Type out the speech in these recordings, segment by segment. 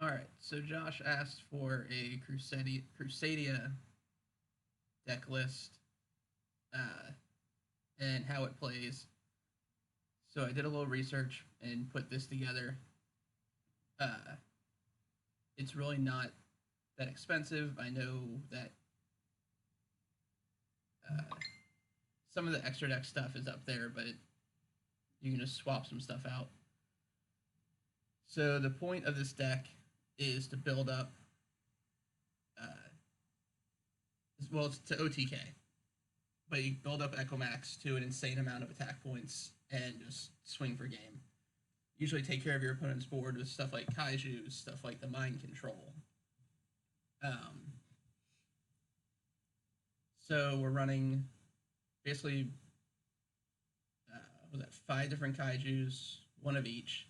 All right, so Josh asked for a Crusadia deck list uh, and how it plays. So I did a little research and put this together. Uh, it's really not that expensive. I know that uh, some of the extra deck stuff is up there, but you can just swap some stuff out. So the point of this deck is to build up, uh, well, it's to OTK, but you build up Equimax to an insane amount of attack points and just swing for game. Usually take care of your opponent's board with stuff like Kaijus, stuff like the Mind Control. Um, so we're running basically, was that 5 different Kaijus, one of each.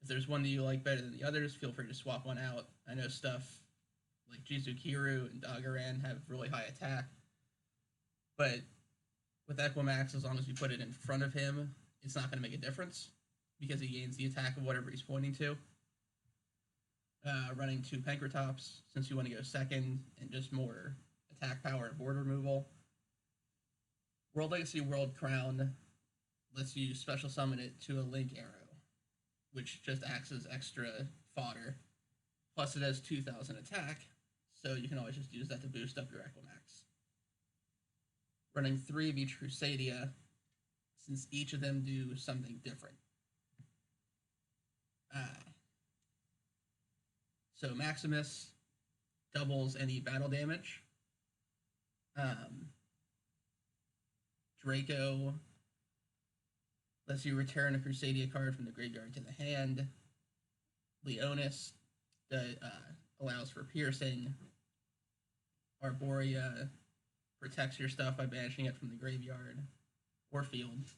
If there's one that you like better than the others, feel free to swap one out. I know stuff like Jizukiru and Dagaran have really high attack, but with Equimax, as long as you put it in front of him, it's not going to make a difference because he gains the attack of whatever he's pointing to. Running 2 Pankratops since you want to go second and just more attack power and board removal. World Legacy World Crown lets you special summon it to a Link Arrow, which just acts as extra fodder. Plus, it has 2,000 attack, so you can always just use that to boost up your Equimax. Running 3 of each Crusadia, since each of them do something different. So Maximus doubles any battle damage. Draco lets you return a Crusadia card from the graveyard to the hand. Leonis allows for piercing. Arborea protects your stuff by banishing it from the graveyard or field.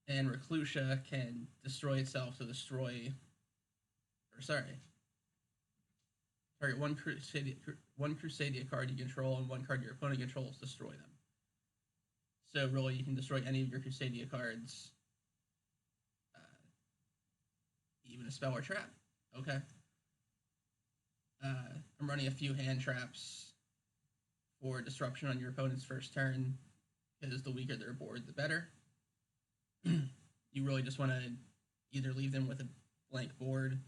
And Reclusia can destroy itself to destroy, target one Crusadia card you control and one card your opponent controls, destroy them. So really, you can destroy any of your Crusadia cards, even a spell or trap. Okay. I'm running a few hand traps for disruption on your opponent's first turn, because the weaker their board, the better. You really just want to either leave them with a blank board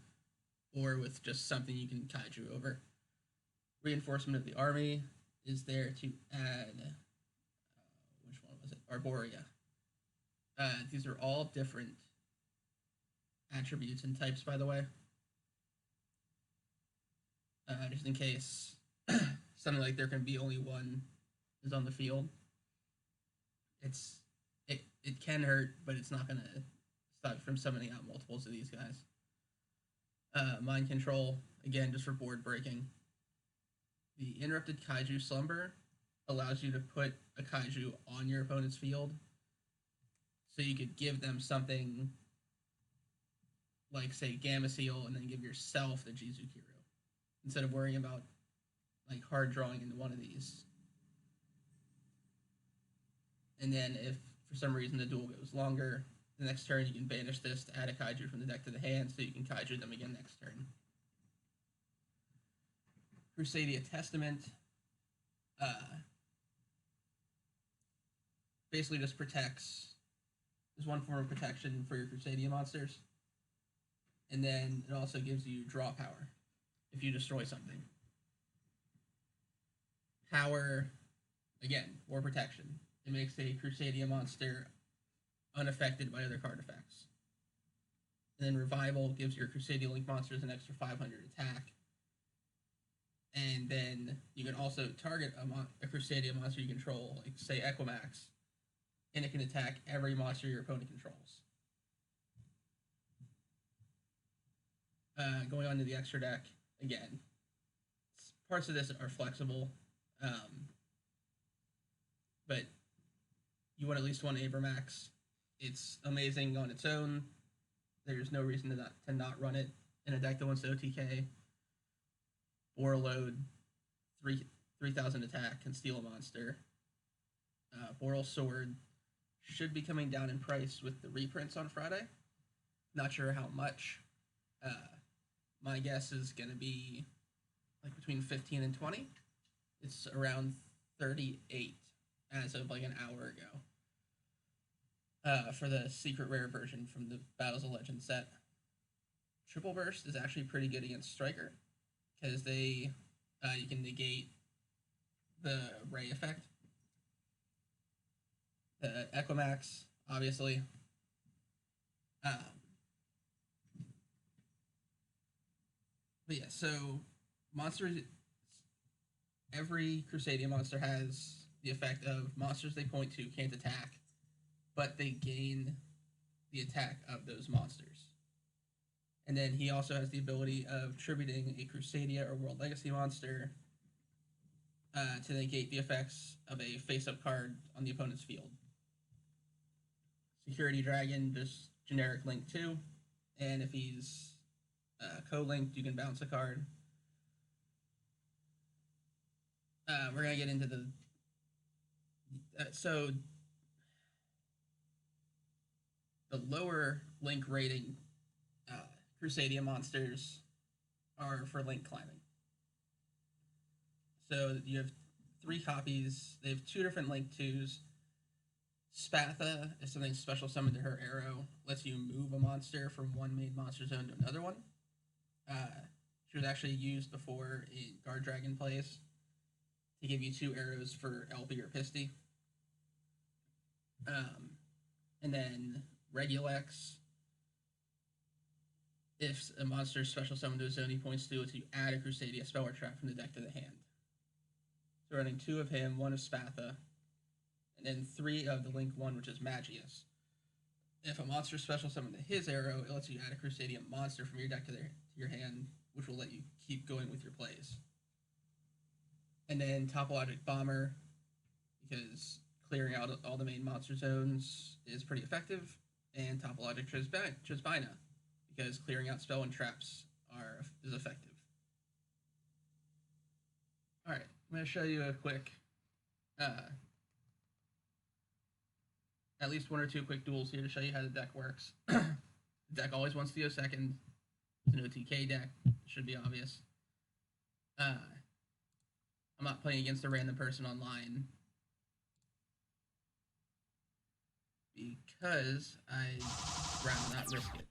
or with just something you can kaiju over. Reinforcement of the army is there to add, which one was it? Arborea. These are all different attributes and types, by the way. Just in case something like there can be only one is on the field. It can hurt, but it's not going to stop you from summoning out multiples of these guys. Mind Control, again, just for board breaking. The Interrupted Kaiju Slumber allows you to put a Kaiju on your opponent's field, so you could give them something like, say, Gamma Seal, and then give yourself the Jizukiru, instead of worrying about like hard drawing into one of these. And then if for some reason the duel goes longer, the next turn you can banish this to add a Kaiju from the deck to the hand, so you can Kaiju them again next turn. Crusadia Testament basically just protects. There's one form of protection for your Crusadia monsters, and then it also gives you draw power if you destroy something. Power, again, more protection. It makes a Crusadia monster unaffected by other card effects. And then Revival gives your Crusadia Link monsters an extra 500 attack. And then you can also target a Crusadia monster you control, like, say, Equimax, and it can attack every monster your opponent controls. Going on to the extra deck, again, parts of this are flexible, but you want at least one Abramax. It's amazing on its own. There's no reason to not run it in a deck that wants to OTK. Borload, 3,000 attack, can steal a monster. Boral Sword should be coming down in price with the reprints on Friday. Not sure how much. My guess is going to be like between 15 and 20. It's around 38 as of like an hour ago. For the secret rare version from the Battles of Legend set. Triple Burst is actually pretty good against Striker because you can negate the Ray effect. The Equimax, obviously. But yeah, so monsters. Every Crusadia monster has the effect of monsters they point to can't attack, but they gain the attack of those monsters. And then he also has the ability of tributing a Crusadia or World Legacy monster to negate the effects of a face-up card on the opponent's field. Security Dragon, just generic link 2. And if he's co-linked, you can bounce a card. We're going to get into the... so, the lower link rating Crusadia monsters are for link climbing. So you have 3 copies. They have 2 different link 2s. Spatha is something special summoned to her arrow. Lets you move a monster from one main monster zone to another one. She was actually used before in Guard Dragon plays to give you 2 arrows for LP or Pisty. And then Regulex. If a monster is special summoned to a zone, he points to it, so you add a Crusadia spell or trap from the deck to the hand. So running 2 of him, 1 of Spatha, and then 3 of the link 1, which is Magius. If a monster is special summoned to his arrow, it lets you add a Crusadia monster from your deck to your hand, which will let you keep going with your plays. And then Topologic Bomber, because clearing out all the main monster zones is pretty effective, and Topologic Trisbina, because clearing out spell and traps is effective. Alright, I'm going to show you a quick, at least 1 or 2 quick duels here to show you how the deck works. The deck always wants to go second. It's an OTK deck. It should be obvious. I'm not playing against a random person online because I'd rather not risk it.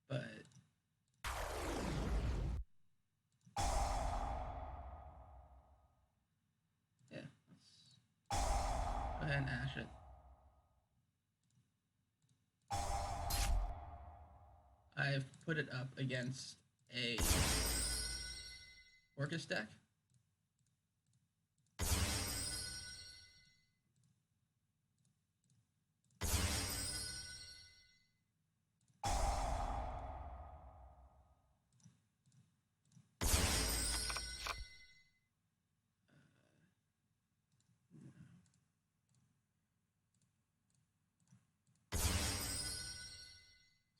But yeah, let's go ahead and ash it. I've put it up against a Orcus deck.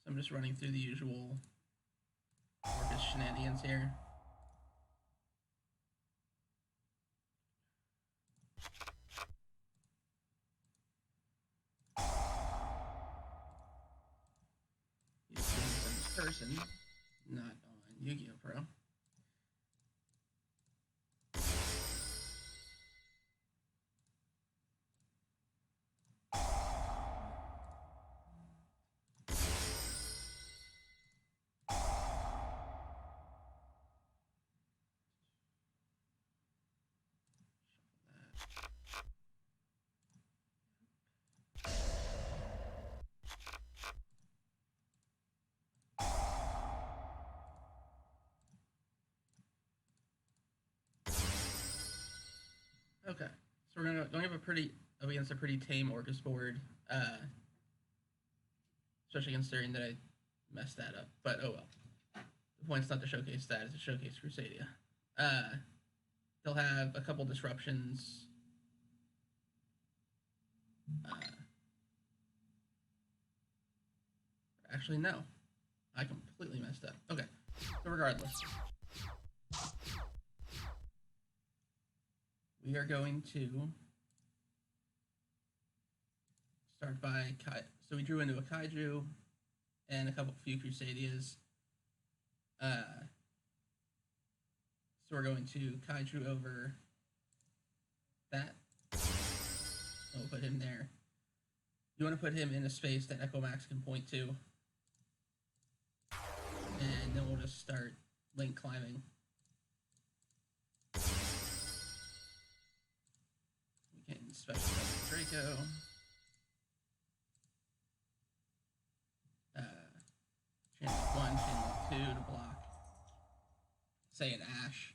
I'm just running through the usual Orcus shenanigans here. He's in person, not on Yu-Gi-Oh! Pro. Okay, so we're going to have against a pretty tame Orcus board, especially considering that I messed that up. But oh well. The point's not to showcase that; it's to showcase Crusadia. They'll have a couple disruptions. Actually, no, I completely messed up. Okay, so regardless. We are going to start by so we drew into a Kaiju. and a few Crusadias. So we're going to Kaiju over that. We'll put him there. You want to put him in a space that Echo Max can point to. And then we'll just start link climbing. We can special summon Draco. Chain link 1, chain link 2 to block, say, an Ash.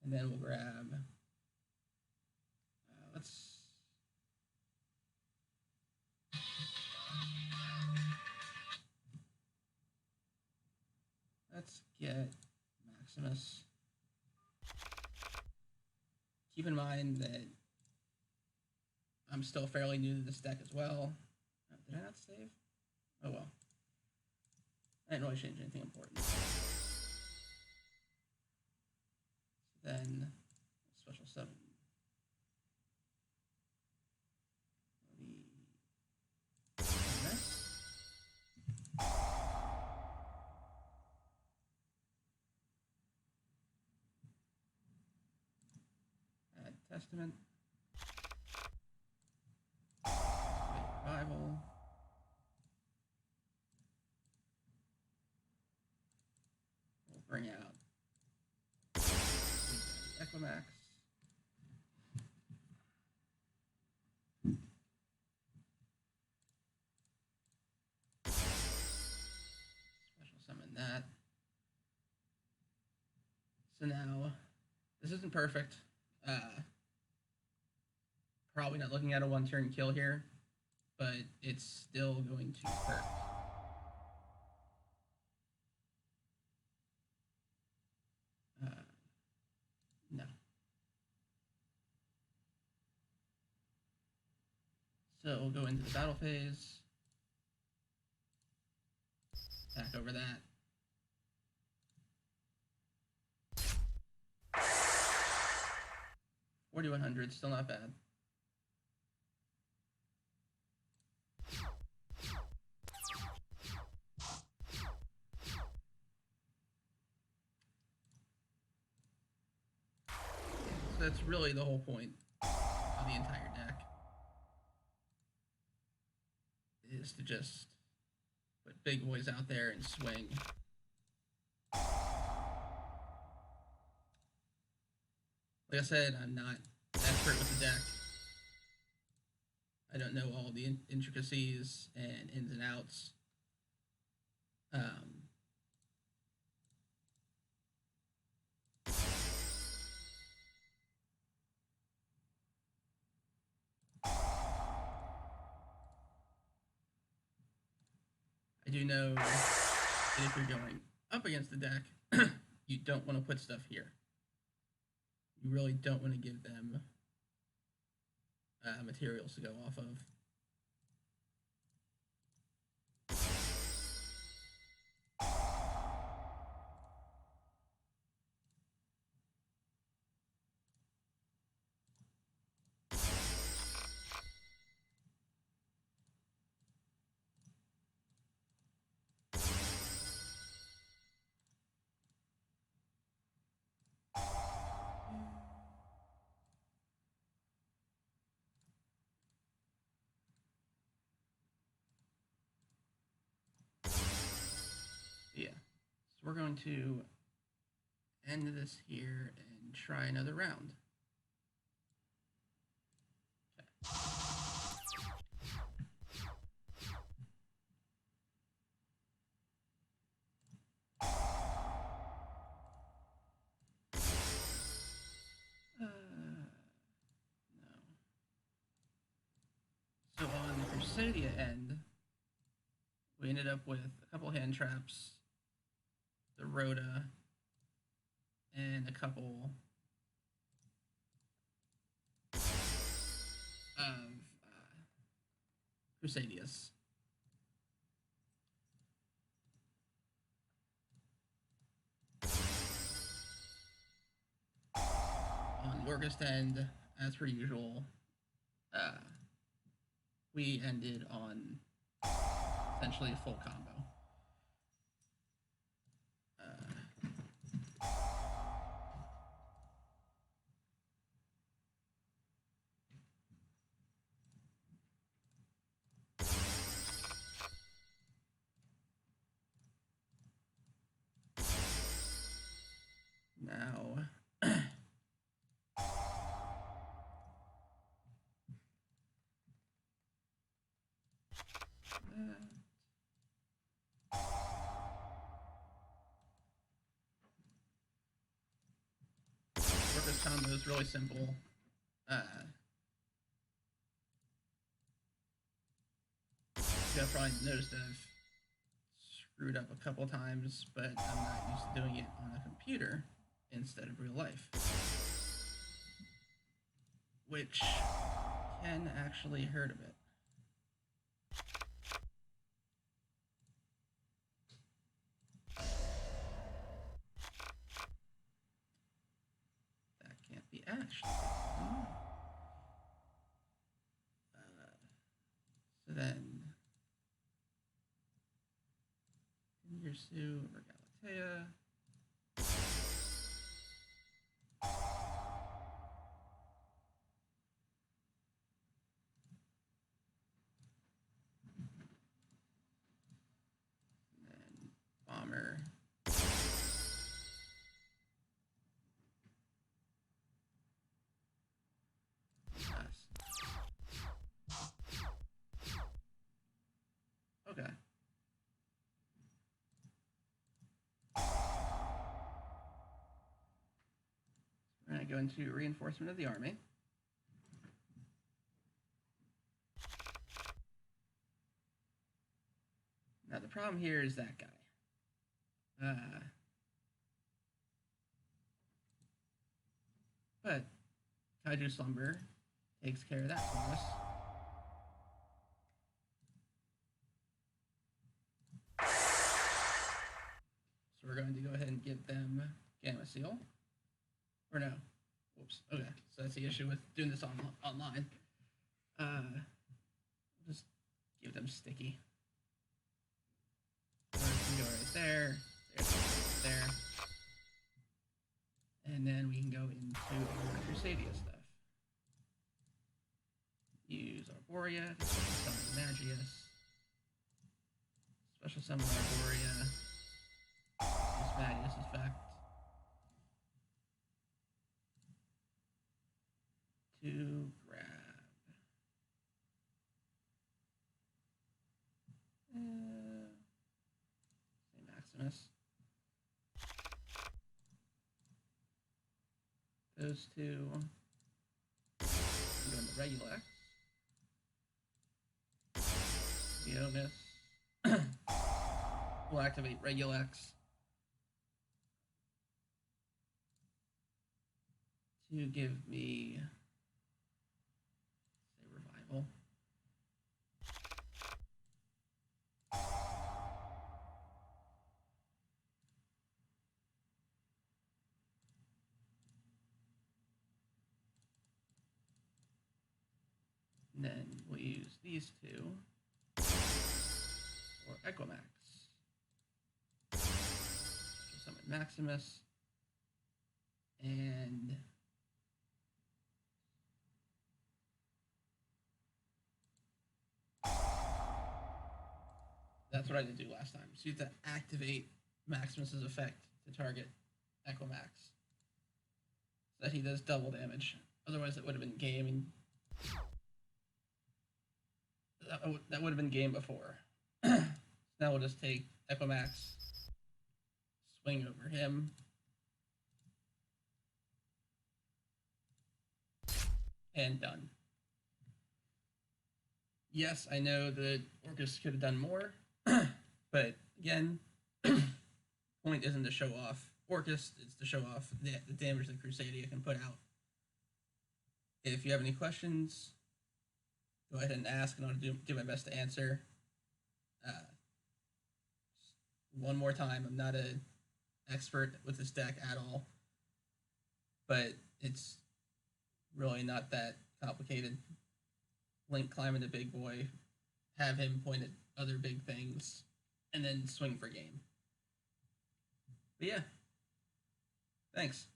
And then we'll grab, let's get Maximus. Keep in mind that I'm still fairly new to this deck as well. Did I not save? Oh well. I didn't really change anything important. Then special summon this. Add Testament. Revival. We'll bring out Equimax. Special summon that. So now, this isn't perfect. Probably not looking at a one-turn kill here, but it's still going to hurt. No. So we'll go into the battle phase. Attack over that. $4,100, still not bad. So that's really the whole point of the entire deck, is to just put big boys out there and swing. Like I said, I'm not expert with the deck. I don't know all the intricacies and ins and outs. I do know that if you're going up against the deck, you don't want to put stuff here. You really don't want to give them materials to go off of. Yeah, so we're going to end this here and try another round. Okay. No. So on the Crusadia end, we ended up with a couple hand traps, the Rhoda, and a couple of Crusadias. On the Orcust end, as per usual, we ended on essentially a full combo. Now, Orcus combo is really simple. You have probably noticed that I've screwed up a couple times, but I'm not used to doing it on a computer instead of real life, which can actually hurt a bit. That can't be actually. So then, Yursu over Galatea. And then Bomber. Okay. We're going to go into reinforcement of the army. Now the problem here is that guy. But Kaiju Slumber takes care of that for us. So we're going to go ahead and give them Gamma Seal. Or no. Whoops. Okay. So that's the issue with doing this online. Just give them Sticky. Or we can go right there. There. And then we can go into our Crusadia stuff. Use Arborea, Special Summon Magius. Special Summon Arborea. Use Magius effect. To grab. Say Maximus. Those two. Go into Regulax. Neonis. We'll activate Regulax to give me, say, Revival. And then we'll use these two for Equimax. Summon Maximus. And that's what I did do last time. So you have to activate Maximus's effect to target Equimax. So that he does double damage. Otherwise, it would have been game, and that would have been game before. Now we'll just take Equimax, swing over him, and done. Yes, I know that Orcus could have done more, but again, point isn't to show off Orcus, it's to show off the damage that Crusadia can put out. If you have any questions, go ahead and ask, and I'll do my best to answer. One more time, I'm not an expert with this deck at all, but it's really not that complicated. Link climbing the big boy, have him point at other big things, and then swing for game. But yeah, thanks.